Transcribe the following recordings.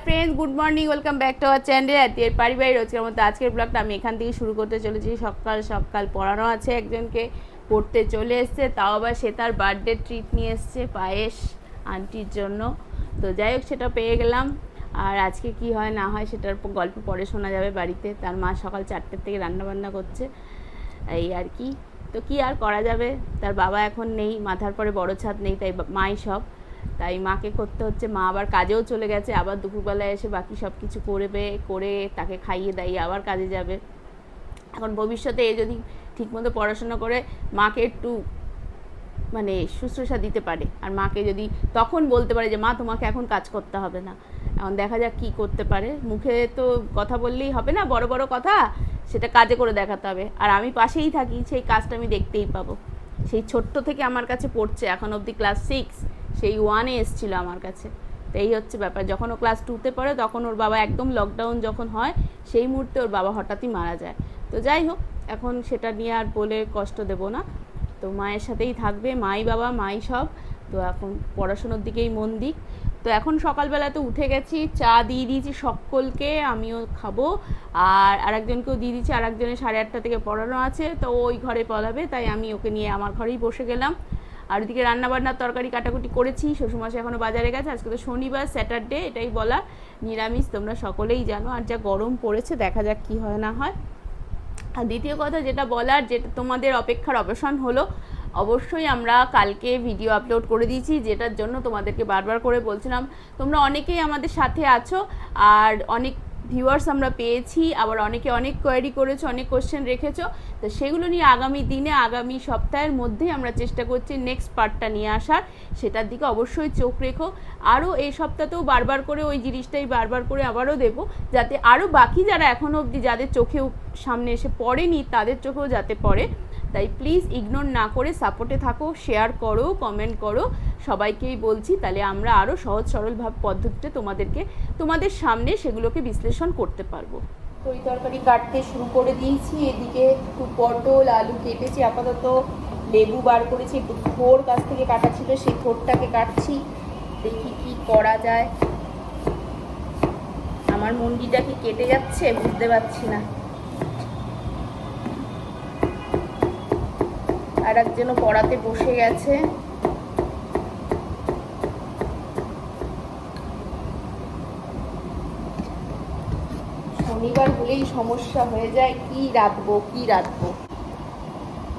Friends, good morning, welcome back to our channel আত্মীয়ের পারিবারিক রোজকার মতো আজকের ব্লগটা আমি এখান থেকে শুরু করতে চলেছি। সকাল সকাল পড়ানো আছে, একজনকে পড়তে চলে এসছে, তাও আবার সে তার বার্থডে ট্রিট নিয়ে এসছে পায়েস আন্টির জন্য। তো যাই হোক, সেটা পেয়ে গেলাম। আর আজকে কি হয় না হয় সেটার গল্প পরে শোনা যাবে বাড়িতে। তার মা সকাল 4টের থেকে রান্নাবান্না করছে, এই আর কি। তো কি আর করা যাবে, তার বাবা এখন নেই, মাথার পরে বড় ছাদ নেই, তাই মাই সব, তাই মাকে করতে হচ্ছে। মা আবার কাজেও চলে গেছে, আবার দুপুরবেলায় এসে বাকি সব কিছু করে তাকে খাইয়ে দাইয়ে আবার কাজে যাবে। এখন ভবিষ্যতে এ যদি ঠিকমতো পড়াশোনা করে মাকে একটু মানে শুশ্রূষা দিতে পারে, আর মাকে যদি তখন বলতে পারে যে মা তোমাকে এখন কাজ করতে হবে না, এখন দেখা যাক কী করতে পারে। মুখে তো কথা বললেই হবে না, বড় বড় কথা, সেটা কাজে করে দেখাতে হবে। আর আমি পাশেই থাকি, সেই কাজটা আমি দেখতেই পাবো। সেই ছোট্ট থেকে আমার কাছে পড়ছে, এখন অবধি ক্লাস 6, সেই 1-এ এসেছিলো আমার কাছে। তো এই হচ্ছে ব্যাপার। যখন ও ক্লাস 2-তে পড়ে তখন ওর বাবা, একদম লকডাউন যখন হয় সেই মুহূর্তে ওর বাবা হঠাৎই মারা যায়। তো যাই হোক, এখন সেটা নিয়ে আর বলে কষ্ট দেবো না। তো মায়ের সাথেই থাকবে, মাই বাবা মাই সব। তো এখন পড়াশোনার দিকেই মন দিক। তো এখন সকালবেলা তো উঠে গেছি, চা দিয়ে দিয়েছি সকলকে, আমিও খাবো, আর আরেকজনকেও দিয়ে দিচ্ছি। আরেকজনের 8:30 থেকে পড়ানো আছে, তো ওই ঘরে পড়াবে, তাই আমি ওকে নিয়ে আমার ঘরেই বসে গেলাম। আর ওদিকে রান্নাবান্নার তরকারি কাটাকুটি করেছি, শ্বশুরমশাই এখনও বাজারে গেছে। আজকে তো শনিবার, স্যাটারডে, এটাই বলা, নিরামিষ তোমরা সকলেই জানো। আর যা গরম পড়েছে, দেখা যাক কী হয় না হয়। আর দ্বিতীয় কথা যেটা বলার, যেটা তোমাদের অপেক্ষার অবসান হলো, অবশ্যই আমরা কালকে ভিডিও আপলোড করে দিয়েছি, যেটার জন্য তোমাদেরকে বারবার করে বলছিলাম। তোমরা অনেকেই আমাদের সাথে আছো, আর অনেক ভিউয়ার্স আমরা পেয়েছি, আবার অনেকে অনেক কোয়েরি করেছো, অনেক কোশ্চেন রেখেছো। তো সেগুলো নিয়ে আগামী দিনে, আগামী সপ্তাহের মধ্যেই আমরা চেষ্টা করছি নেক্সট পার্টটা নিয়ে আসার, সেটার দিকে অবশ্যই চোখ রেখো। আরও এই সপ্তাহতেও বারবার করে ওই জিনিসটাই বারবার করে আবারও দেবো, যাতে আরও বাকি যারা এখনও অবধি যাদের চোখেও সামনে এসে পড়েনি তাদের চোখেও যাতে পড়ে। তাই প্লিজ ইগনোর না করে সাপোর্টে থাকো, শেয়ার করো, কমেন্ট করো, সবাইকেই বলছি। তাহলে আমরা আরও সহজ সরলভাবে পদ্ধতিতে তোমাদের সামনে সেগুলোকে বিশ্লেষণ করতে পারবো। তরি তরকারি কাটতে শুরু করে দিয়েছি। এদিকে একটু পটল আলু কেটেছি, আপাতত লেবু বার করেছি, একটু থোড় গাছ থেকে কাটা ছিল, সেই থোড়টাকে কাটছি, দেখি কি করা যায়। আমার মুন্ডিটা কি কেটে যাচ্ছে বুঝতে পারছি না। আর একজনও পড়াতে বসে গেছে। শনিবার হলেই সমস্যা হয়ে যায়, কি রাঁধবো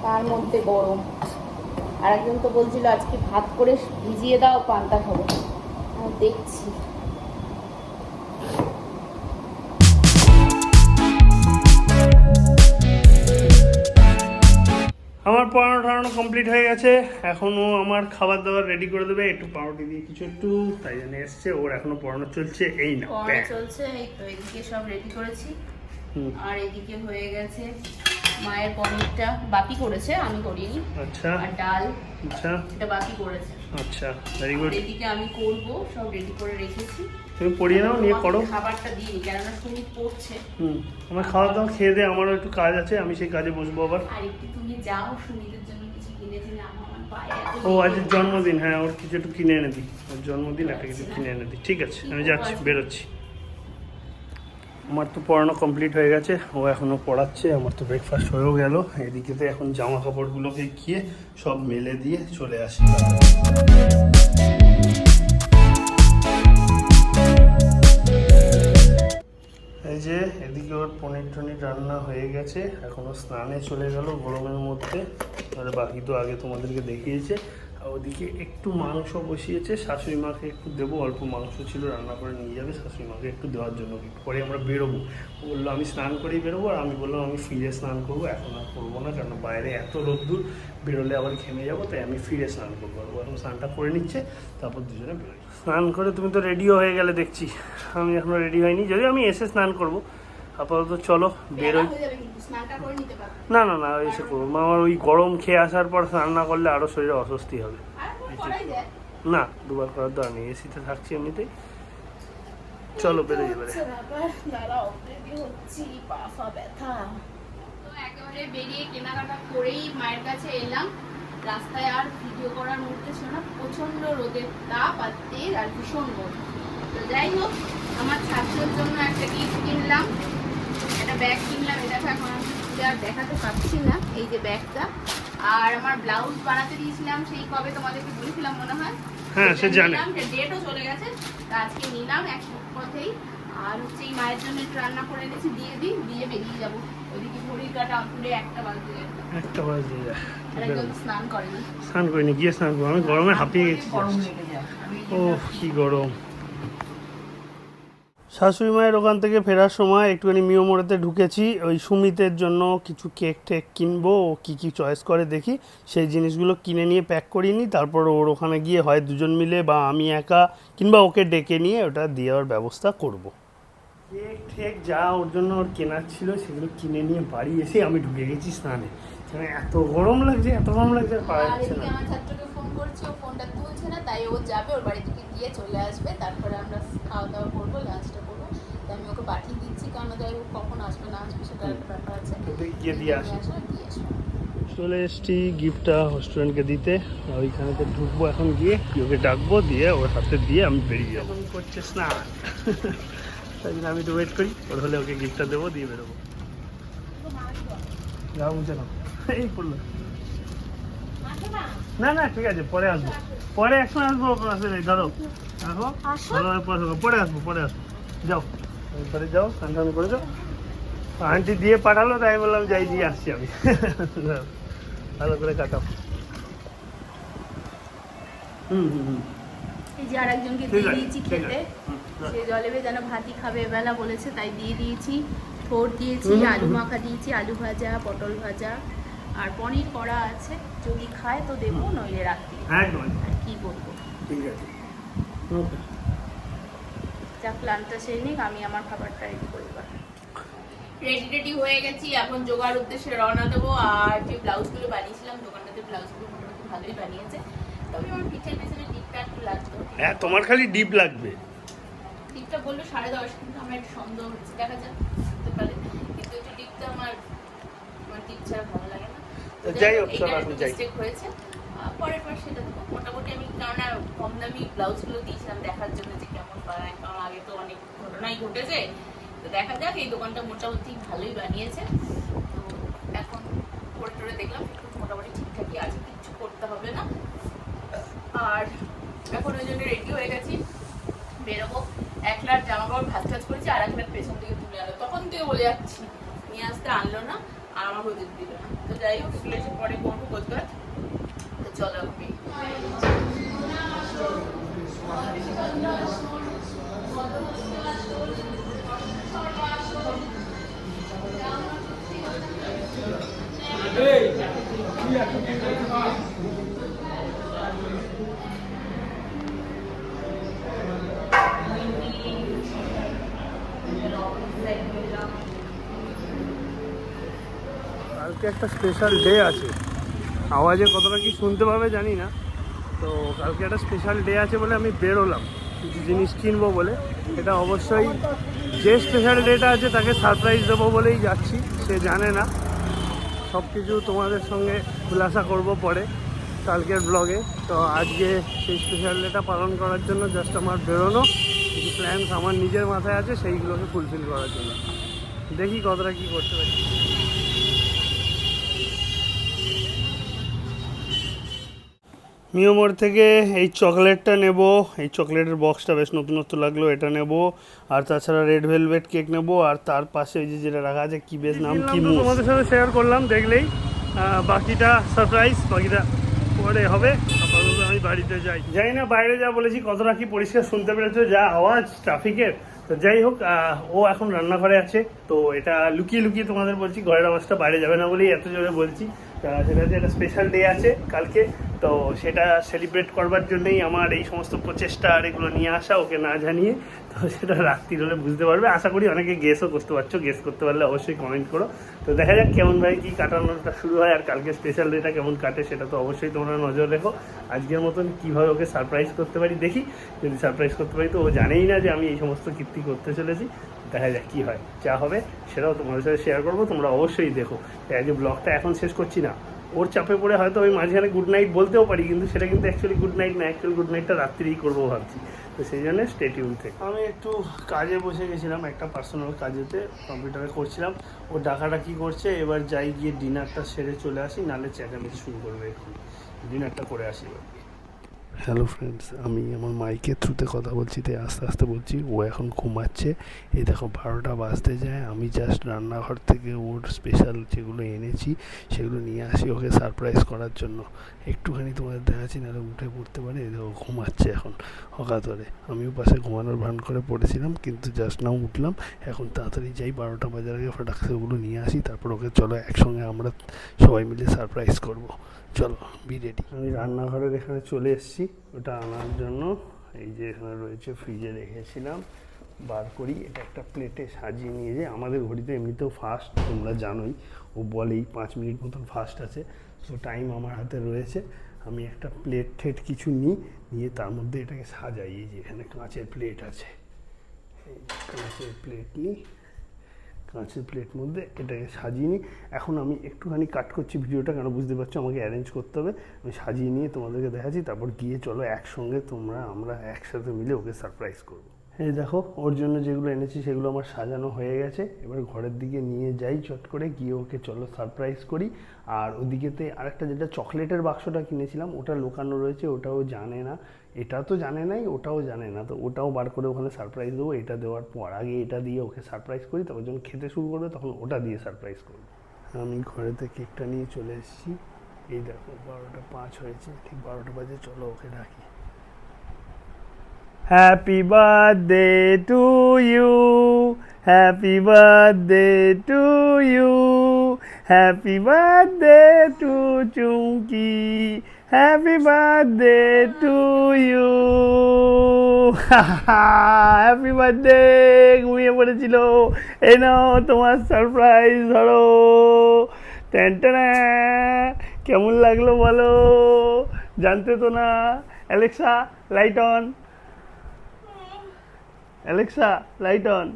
তার মধ্যে গরম। আর একজন তো বলছিল আজকে ভাত করে ভিজিয়ে দাও, পান্তা খাবো, দেখছি। আমার পড়ানো কমপ্লিট হয়ে গেছে, এখনও আমার খাবার দাবার রেডি করে দেবে, একটু পাউরুটি দিয়ে কিছু একটু, তাই জন্য এসছে। ওর এখনো পড়ানো চলছে, এই না পড়ানো চলছে, এই তো এদিকে সব রেডি করেছি। আর এদিকে হয়ে গেছে মায়ের পনিরটা, বাকি করেছে, আমি করিনি। আচ্ছা। আর ডাল, আচ্ছা, এটা বাকি করেছে। আচ্ছা, ভেরি গুড। এদিকে আমি করব, সব রেডি করে রেখেছি। তুমি পড়িয়ে নাও, নিয়ে করো। খাবারটা দিই, কেননা সুমিত পড়ছে। আমার খাওয়া দাওয়া খেয়ে দে, আমারও একটু কাজ আছে, আমি সেই কাজে বসবো আবার। আর একটু তুমি যাও, সুমিতের জন্য কিছু কিনে দিলে, আমার পায়ে ও আজ জন্মদিন, হ্যাঁ ওর কিছু একটু কিনে এনে দিই, ওর জন্মদিন, একটা কিছু কিনে এনে দিই। ঠিক আছে, আমি যাচ্ছি, বেরোচ্ছি। আমার তো পড়ানো কমপ্লিট হয়ে গেছে, ও এখনও পড়াচ্ছে। আমার তো ব্রেকফাস্ট হয়েও গেল। এদিকে তো এখন জামা কাপড়গুলোকে গিয়ে সব মেলে দিয়ে চলে আসি। এই যে এদিকে ওর পনির টনির রান্না হয়ে গেছে, এখনও স্নানে চলে গেল গরমের মধ্যে। আর বাকি তো আগে তোমাদেরকে দেখিয়েছে। আর ওদিকে একটু মাংস বসিয়েছে, শাশুড়ি মাকে একটু দেবো, অল্প মাংস ছিল, রান্না করে নিয়ে যাবে শাশুড়ি মাকে একটু দেওয়ার জন্য। পরে আমরা বেরোবো, ও বললো আমি স্নান করেই বেরোবো, আর আমি বললাম আমি ফিরে স্নান করবো, এখন আর করবো না, কারণ বাইরে এত রোদ্দুর, বেরোলে আবার ঘেমে যাবো, তাই আমি ফিরে স্নান করবো। আর ও এখন স্নানটা করে নিচ্ছে, তারপর দুজনে বেরোই। স্নান করে তুমি তো রেডিও হয়ে গেলে দেখছি, আমি এখনও রেডি হয়নি, যদিও আমি এসে স্নান করবো। আপাতত চলো বেরোই। না না না, এসে করবো, আমার ওই গরম খেয়ে আসার পর স্নান না করলে আরও শরীরে অস্বস্তি হবে। না, দুবার করার দরকার নেই, এসিতে থাকছি এমনিতেই। চলো বেরোই এবারে। তো একেবারে বেরিয়ে কেনাকাটা করেই মায়ের কাছে এলাম। রাস্তায় আর ভিডিও করার মুহূর্তে ছিল না, প্রচন্ড রোদের তাপ আর তেজ আর ভীষণ গরম। তো যাই হোক, আমার ছাত্রের জন্য একটা গিফট কিনলাম, একটা ব্যাগ কিনলাম। এটা এখন আমি আর দেখাতে পারছি না, এই যে ব্যাগটা। আর আমার ব্লাউজ বানাতে দিয়েছিলাম সেই কবে তোমাদেরকে বলেছিলাম মনে হয়। হ্যাঁ, সে জানে। ডেটও চলে গেছে, তা আজকে নিলাম এক পথেই। আর হচ্ছে এই মায়ের জন্য একটু রান্না করে এনেছি, দিয়ে বেরিয়ে যাবো। ওইদিকে ঘড়ির কাটা অন্তরে 1টা বাজতে যায়। একদম স্নান করেনি। স্নান করিনি, গিয়ে স্নান করবো। আমি গরমে হাঁপিয়ে গেছি। ও কি গরম। শাশুড়ি মায়ের ওখান থেকে ফেরার সময় একটুখানি মিও মোড়েতে ঢুকেছি, ওই সুমিতের জন্য কিছু কেক টেক কিনবো। ও কী কী চয়েস করে দেখি, সেই জিনিসগুলো কিনে নিয়ে প্যাক করিয়ে নিই। তারপর ওর ওখানে গিয়ে হয় দুজন মিলে বা আমি একা কিংবা ওকে ডেকে নিয়ে ওটা দেওয়ার ব্যবস্থা করব। কেক ঠেক যা ওর জন্য ওর কেনার ছিল সেগুলো কিনে নিয়ে বাড়ি এসে আমি ঢুকে গেছি স্নানে। এত গরম লাগছে, এত গরম লাগছে, আর পারা যাচ্ছে না। আমার ছাত্রকে ফোন করছি, ও ফোনটা তুলছে না, তাই ও যাবে, ওর বাড়ি থেকে গিয়ে চলে আসবে। তারপরে আমরা খাওয়া দাওয়া করবো, লাঞ্চটা করবো। তাই আমি ওকে পাঠিয়ে দিচ্ছি, কারণ যাই হোক কখন আসবে না আসবে সেটা একটা ব্যাপার আছে। গিয়ে দিয়ে আসি। দিয়ে চলে এসছি গিফটটা হোস্টেলকে দিতে। ওইখানেতে ঢুকবো এখন, গিয়ে ওকে ডাকবো, দিয়ে ওর হাতে দিয়ে আমি বেরিয়ে যাবো। করছে স্নান, তাই জন্য আমি তো ওয়েট করি, ওর হলে ওকে গিফটটা দেবো, দিয়ে বেরোবো। যাও বুঝে নাও, এই পড়লো। না না ঠিক আছে, পরে আসবো, পরে একসময় আসবো। ধরো পরে আসবো, পরে আসবো। যাও পরে যাও, স্নান টান করে যাও। আন্টি দিয়ে পাঠালো, তাই বললাম যাই দিয়ে আসছি আমি। ভালো করে কাটাও। এই যে আরেকজনকে দিয়ে দিয়েছি খেতে, সে জলেবে যেন ভাতই খাবে এবেলা বলেছে, তাই দিয়ে দিয়েছি। ঠোঁট দিয়েছি, আলু মাখা দিয়েছি, আলু ভাজা, পটল ভাজা আর পনির করা আছে। যদি খায় তো দেবো, নইলে রাখি। একদম। আর কি বলবো, ঠিক আছে। যাক লাঞ্চটা সেরে নিক, আমি আমার খাবারটা রেডি করি। রেডি হয়ে গেছি, এখন জোগাড় উদ্দেশ্যে রওনা দেবো। আর যে ব্লাউজগুলো বানিয়েছিলাম দোকানটাতে, ব্লাউজগুলো মোটামুটি ভালোই বানিয়েছে। তবে আমার পিঠের পেছনে টিপটা একটু লাগতো। হ্যাঁ, তোমার খালি ডিপ লাগবে। টিপটা বললো 10.5, কিন্তু আমার একটু সন্দেহ হচ্ছে, দেখা যাক হতে পারে। কিন্তু একটু টিপটা আমার টিপ ছাড়া ভালো লাগে না। যাই হোক, চলো এখন যাই। মিস্টেক হয়েছে, পরের পর সেটা দেবো। মোটামুটি আমি কারণ কম দামি ব্লাউজগুলো দিয়েছিলাম দেখার জন্য যে কেমন বানায়, কারণ আগে তো অনেক ঘটনাই ঘটেছে। তো দেখা যাক, এই দোকানটা মোটামুটি ভালোই বানিয়েছে। তো এখন করে টোরে দেখলাম মোটামুটি ঠিকঠাকই আছে, কিছু করতে হবে না। আর এখন ওই জন্য রেডি হয়ে গেছি, বেরোবো। 1 লাখ জামা কাপড় ভাজ ভাজ করেছি, আর 1 লাখ পেছন থেকে তুলে আনলো। তখন থেকে বলে যাচ্ছি নিয়ে আসতে, আনলো না, আর আমার হতে দিল না। তো যাই হোক, স্কুলে এসে পরে করবো কোচকাজ। তো চলো আমি কালকে একটা স্পেশাল ডে আছে, আওয়াজে কতটা কি শুনতে পাবে জানি না। তো কালকে একটা স্পেশাল ডে আছে বলে আমি বেরোলাম কিছু জিনিস কিনবো বলে। এটা অবশ্যই যে স্পেশাল ডেটা আছে তাকে সারপ্রাইজ দেবো বলেই যাচ্ছি, সে জানে না। সব কিছু তোমাদের সঙ্গে খুলাসা করব পরে কালকের ব্লগে। তো আজকে সেই স্পেশাল ডেটা পালন করার জন্য জাস্ট আমার বেরোনো, কিছু প্ল্যানস আমার নিজের মাথায় আছে, সেইগুলোকে ফুলফিল করার জন্য। দেখি কতটা কী করতে পারি। মিও মোড় থেকে এই চকলেটটা নেব, এই চকলেটের বক্সটা বেশ নতুনত্ব লাগলো, এটা নেব। আর তাছাড়া রেড ভেলভেট কেক নেব। আর তার পাশে ওই যে যেটা রাখা আছে কি বেশ নাম, কি তোমাদের সাথে শেয়ার করলাম দেখলেই। বাকিটা সারপ্রাইজ, বাকিটা পরে হবে। আপাতত আমি বাড়িতে যাই, জানি না বাইরে যা বলেছি কতটা কি পরিষ্কার শুনতে পেরেছো, যা আওয়াজ ট্রাফিকের। তো যাই হোক, ও এখন রান্নাঘরে আছে। তো এটা লুকিয়ে লুকিয়ে তোমাদের বলছি, ঘরের আওয়াজটা বাইরে যাবে না বলেই এত জোরে বলছি। সেটা হচ্ছে একটা স্পেশাল ডে আছে কালকে, তো সেটা সেলিব্রেট করবার জন্যই আমার এই সমস্ত প্রচেষ্টা আর এগুলো নিয়ে আসা, ওকে না জানিয়ে। তো সেটা রাত্রির হলে বুঝতে পারবে, আশা করি অনেকে গেসও করতে পারছো। গেস করতে পারলে অবশ্যই কমেন্ট করো। তো দেখা যাক কেমনভাবে কী কাটানোটা শুরু হয়, আর কালকে স্পেশাল ডেটা কেমন কাটে সেটা তো অবশ্যই তোমরা নজর রেখো। আজকের মতন কীভাবে ওকে সারপ্রাইজ করতে পারি দেখি। যদি সারপ্রাইজ করতে পারি তো ও জানেই না যে আমি এই সমস্ত কীর্তি করতে চলেছি। দেখা যাক কী হয়, যা হবে সেটাও তোমাদের সাথে শেয়ার করবো, তোমরা অবশ্যই দেখো। তাই যে ব্লগটা এখন শেষ করছি না, ওর চাপে পড়ে হয়তো আমি মাঝখানে গুড নাইট বলতেও পারি, কিন্তু সেটা কিন্তু অ্যাকচুয়ালি গুড নাইট না, অ্যাকচুয়ালি গুড নাইটটা রাত্রিই করবো ভাবছি। তো সেই জন্য স্টে টিউন থেকে আমি একটু কাজে বসে গেছিলাম, একটা পার্সোনাল কাজেতে কম্পিউটারে করছিলাম। ও ডাকাডাকি করছে, এবার যাই গিয়ে ডিনারটা সেরে চলে আসি, নাহলে চেঁচামেচি শুরু করবে। এখন ডিনারটা করে আসি এবার। হ্যালো ফ্রেন্ডস, আমি আমার মাইকের থ্রুতে কথা বলছি, তাই আস্তে আস্তে বলছি। ও এখন ঘুমাচ্ছে। এই দেখো 12টা বাজতে যায়, আমি জাস্ট রান্নাঘর থেকে ওর স্পেশাল যেগুলো এনেছি সেগুলো নিয়ে আসি ওকে সারপ্রাইজ করার জন্য। একটুখানি তোমাদের দেখাচ্ছি, নাহলে উঠে পড়তে পারে। এই দেখো ঘুমাচ্ছে এখন অকাতরে। আমিও পাশে ঘুমানোর ভান করে পড়েছিলাম, কিন্তু জাস্ট নাও উঠলাম। এখন তাড়াতাড়ি যাই, 12টা বাজার আগে ফটাকসে ওগুলো নিয়ে আসি, তারপর ওকে চলো একসঙ্গে আমরা সবাই মিলে সারপ্রাইজ করবো। চলো বি রেডি। আমি রান্নাঘরের এখানে চলে এসেছি ওটা আনার জন্য। এই যে এখানে রয়েছে, ফ্রিজে রেখেছিলাম, বার করি। এটা একটা প্লেটে সাজিয়ে নিয়ে যাই। আমাদের ঘড়িতে এমনিতেও ফাস্ট, তোমরা জানোই, ও বলেই 5 মিনিট মতন ফাস্ট আছে। সো টাইম আমার হাতে রয়েছে। আমি একটা প্লেট ঠেট কিছু নিয়ে তার মধ্যে এটাকে সাজাই। এই যে এখানে কাঁচের প্লেট আছে, এই কাঁচের প্লেট নিই, কাঁচের প্লেট মধ্যে এটাকে সাজিয়ে নিই। এখন আমি একটুখানি কাট করছি ভিডিওটা, কেন বুঝতে পারছো আমাকে অ্যারেঞ্জ করতে হবে। আমি সাজিয়ে নিয়ে তোমাদেরকে দেখাচ্ছি, তারপর গিয়ে চলো একসঙ্গে আমরা একসাথে মিলে ওকে সারপ্রাইজ করবো। এই দেখো ওর জন্য যেগুলো এনেছি সেগুলো আমার সাজানো হয়ে গেছে। এবার ঘরের দিকে নিয়ে যাই চট করে, গিয়ে ওকে চলো সারপ্রাইজ করি। আর ওদিকেতে আরেকটা যেটা চকলেটের বাক্সটা কিনেছিলাম, ওটা লুকানো রয়েছে, ওটাও জানে না। এটা তো জানে নাই, ওটাও জানে না, তো ওটাও বার করে ওখানে সারপ্রাইজ দেবো। এটা দেওয়ার পর আগে এটা দিয়ে ওকে সারপ্রাইজ করি, তারপর যখন খেতে শুরু করবে তখন ওটা দিয়ে সারপ্রাইজ করবো। আমি ঘরেতে কেকটা নিয়ে চলে এসেছি। এই দেখো 12টা 5 হয়েছে, ঠিক 12টা বাজে, চলো ওকে ডাকি। Happy birthday to you, happy birthday to you, happy birthday to Chunky, happy birthday to you. Happy birthday. ঘুমিয়ে পড়েছিল। এই নাও তোমার সারপ্রাইজ, ধরো। টেনটেনা, কেমন লাগলো বলো? জানতে তো না। Alexa light on, Alexa light on.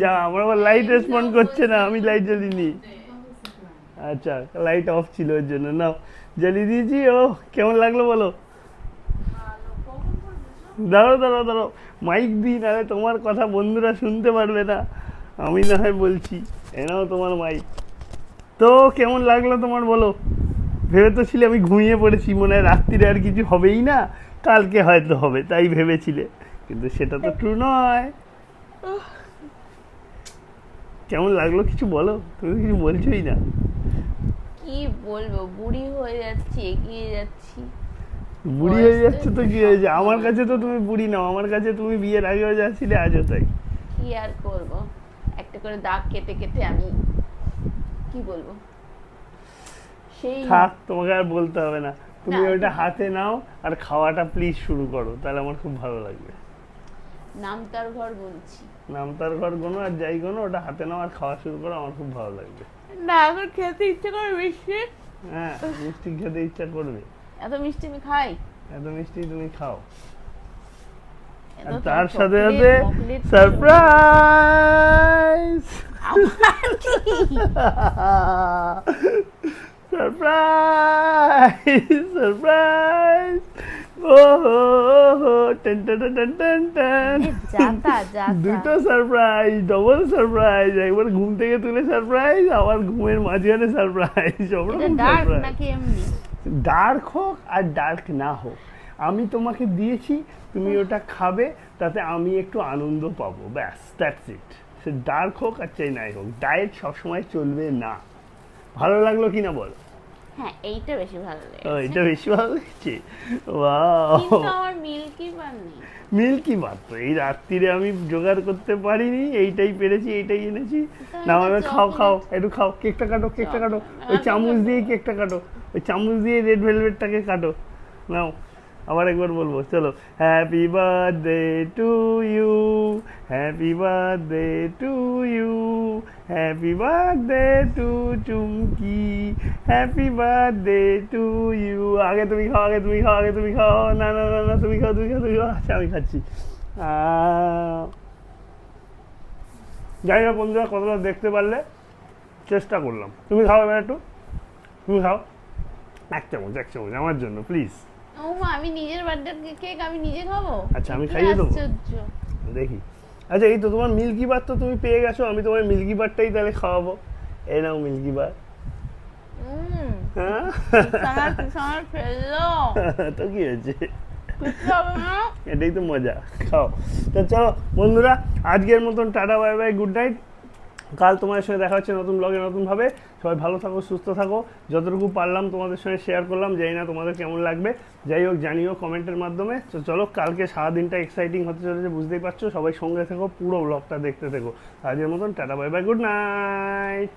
যা, আমার আবার লাইট রেসপন্ড করছে না, আমি লাইট জ্বালিনি। আচ্ছা, লাইট অফ ছিল ওর জন্য। নাও জ্বালিয়ে দিয়েছি। ও কেমন লাগলো বলো? দাঁড়াও, মাইক দিই, নাহলে তোমার কথা বন্ধুরা শুনতে পারবে না। আমি না হয় বলছি, এনাও তোমার মাইক। তো কেমন লাগলো তোমার বলো? ভেবে তো ছিলে আমি ঘুমিয়ে পড়েছি, মনে হয় রাত্রিরে আর কিছু হবেই না, কালকে হয়তো হবে, তাই ভেবেছিলে, কিন্তু সেটা তো ট্রু নয়। কেমন লাগলো কিছু বলো? তুমি কিছু বলছোই না। কি বলবো, বুড়ি হয়ে যাচ্ছি, এগিয়ে যাচ্ছি। বুড়ি হয়ে যাচ্ছে তো কি হয়েছে? আমার কাছে তো তুমি বুড়ি নাও, আমার কাছে তুমি বিয়ের আগেও যাচ্ছিলে, আজও তাই। কি আর করব, একটা করে দাগ কেটে কেটে আমি কি বলবো, সেই থাক, তোমাকে আর বলতে হবে না। তুমি ওইটা হাতে নাও আর খাওয়াটা প্লিজ শুরু করো, তাহলে আমার খুব ভালো লাগবে। নামতার ঘর বলছি, নামতার ঘর গোনো আর যাই গোনো, ওটা হাতে নাও আর খাওয়া শুরু করো, আমার খুব ভালো লাগবে। না এখন খেতে ইচ্ছে করে মিষ্টি। হ্যাঁ, মিষ্টি খেতে ইচ্ছা করবে। এত মিষ্টি আমি খাই? এত মিষ্টি তুমি খাও। এত আর তো তার সাথে চকলেট, সাথে মকলেট সারপ্রাইজ। আমার কি? সারপ্রাইজ। দুটো সারপ্রাইজ, ডবল সারপ্রাইজ। একবার ঘুম থেকে তুলে সারপ্রাইজ, আবার ঘুমের মাঝখানে সারপ্রাইজ। ডার্ক হোক আর ডার্ক না হোক, আমি তোমাকে দিয়েছি, তুমি ওটা খাবে, তাতে আমি একটু আনন্দ পাবো, ব্যাস, দ্যাটস ইট। সে ডার্ক হোক আর চাই নাই হোক, ডায়েট সবসময় চলবে না। ভালো লাগলো কিনা বল? হ্যাঁ, এইটা বেশি ভালো লেগেছে। এটা বেশি ভালো লেগেছে। ওয়াও, কিন্তু আমার মিল্কি বার নেই। মিল্কি বার তো এই রাত্রিরে আমি জোগাড় করতে পারিনি, এইটাই পেরেছি, এইটাই এনেছি। না আমি খাও, একটু খাও, কেকটা কাটো, কেকটা কাটো, ওই চামচ দিয়ে কেকটা কাটো, ওই চামচ দিয়ে রেড ভেলভেটটাকে কাটো। নাও, আবার একবার বলবো, চলো। Happy birthday to you, happy birthday to you, happy birthday to Chumki, happy birthday to you. আগে তুমি খাও, না তুমি খাও। আচ্ছা আমি খাচ্ছি। যাই হোক বন্ধুরা, কতটা দেখতে পারলে চেষ্টা করলাম। তুমি খাও এবার একটু। তুমি খাও, এক চামচ আমার জন্য প্লিজ। ও মা, আমি নিজের বার্থডে কেক আমি নিজে খাবো? আচ্ছা, আমি কি খাইয়ে দেবো? আশ্চর্য। দেখি। আচ্ছা, এই তো তোমার মিল্কি বার তো তুমি পেয়ে গেছো, আমি তোমার মিল্কি বারটাই তাহলে খাওয়াবো। এই নাও মিল্কি বার। হ্যাঁ, আমার ফেললো তো কি হয়েছে, কিছু হবে না। এটাই তো মজা, খাও। তো চলো বন্ধুরা, আজকের মতন tata, bye bye, good night. কাল তোমাদের সঙ্গে দেখা হচ্ছে নতুন ব্লগে নতুনভাবে। সবাই ভালো থাকো, সুস্থ থাকো। যতটুকু পারলাম তোমাদের সঙ্গে শেয়ার করলাম, জানি না তোমাদের কেমন লাগবে, যাই হোক জানিও কমেন্টের মাধ্যমে। তো চলো, কালকে সারাদিনটা এক্সাইটিং হতে চলেছে, বুঝতেই পারছো। সবাই সঙ্গে থেকো, পুরো ব্লগটা দেখতে থেকো। আজকের মতন tata, bye bye, good night.